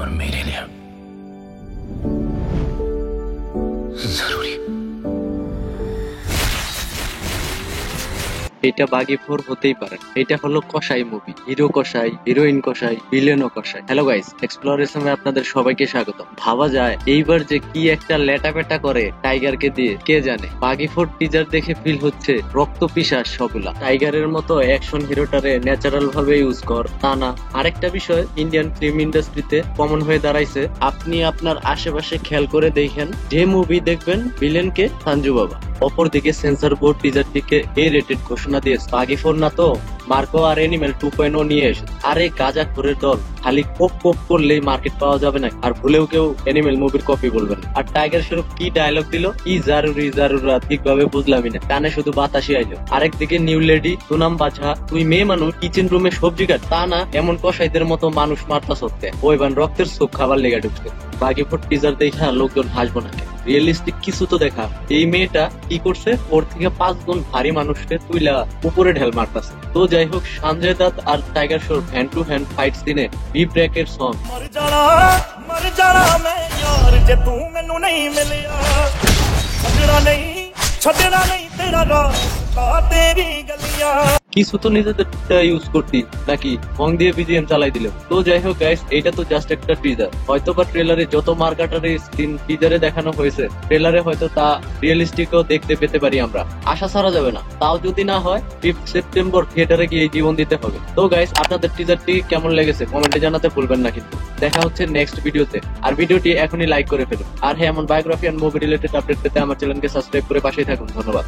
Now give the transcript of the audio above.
और मेरे लिए जरूरी। এটা বাগি 4 হতেই পারে। এটা হলো কসাই মুভি, হিরো কসাই, হিরোইন কসাই, ভিলেনও কসাই। হ্যালো গাইস, এক্সপ্লোরেশনে আপনাদের সবাইকে স্বাগত। ভাবা যায় এইবার যে কি একটা লেটাপেটা করে টাইগারকে দিয়ে কে জানে। বাগি 4 টিজার দেখে ফিল হচ্ছে রক্ত পিশাচ সবগুলা। টাইগারের মতো অ্যাকশন হিরোটারে ন্যাচারাল ভাবে ইউজ কর তা না। আরেকটা বিষয় ইন্ডিয়ান ফিল্ম ইন্ডাস্ট্রিতে কমন হয়ে দাঁড়াইছে, আপনি আপনার আশেপাশে খেয়াল করে দেখেন, যে মুভি দেখবেন ভিলেনকে সঞ্জু বাবা, অপরদিকে সেন্সর বোর্ড টিজারটিকে এ রেটেড ঘোষণা দিয়েছে। বাগি 4 না তো মার্কো আর এনিমেল 2.0 নিয়ে এসে। আরে গাজা খোরের দল, খালি কোপ কোপ করলেই মার্কেট পাওয়া যাবে না, আর ভুলেও কেউ এনিমেল মুভির কপি বলবেন। আর টাইগার শুরু কি ডায়লগ দিল, কি জারুরি জারুরা ঠিকভাবে বুঝলামই না, কানে শুধু বাতাসই আইলো। আরেকদিকে নিউ লেডি সুনাম বাছা, তুই মেয়ে মানুষ কিচেন রুমে সবজি কাট, তা না এমন কসাইদের মতো মানুষ মারতা সত্ত্বে ওই বান রক্তের চোখ খাবার লেগে ঢুকছে। বাগি 4 টিজার দেখা লোকজন হাসবো না, রিয়েলিস্টিক কিছু তো দেখা। এই মেয়েটা কি করছে, ওর থেকে 5 গুণ ভারী মানুষকে তুইলা উপরে ঢেল মারতাছে। তো যাই হোক, সঞ্জয় দত্ত আর Tiger Shroff hand to hand fight সিনে বি ব্রেকের সং। मर जाना मैं यार जे तू मैनू नहीं मिलिया, छड़ना नहीं तेरा रास्ता तेरी गलियां। কিছু তো নিজেদের ইউজ করতি নাকি ভং দিয়ে বিজিএম চালাই দিল। তো যাই হোক গাইস, এটা তো জাস্ট একটা টিজার। হয়তো বা ট্রেলারে যত মার্কাটারে স্ক্রিন টিজারে দেখানো হয়েছে, ট্রেলারে হয়তো তা রিয়েলিস্টিকও দেখতে পেতে পারি আমরা। আশা ছাড়া যাবে না। তাও যদি না হয় 5 সেপ্টেম্বর থিয়েটারে গিয়ে জীবন দিতে হবে। তো গাইস, আপনাদের টিজারটি কেমন লেগেছে কমেন্টে জানাতে ভুলবেন না কিন্তু। দেখা হচ্ছে নেক্সট ভিডিওতে। আর ভিডিওটি এখনই লাইক করে ফেলুন। আর হ্যাঁ, এমন biography and movie related update পেতে আমার চ্যানেলকে সাবস্ক্রাইব করে পাশেই থাকুন। ধন্যবাদ।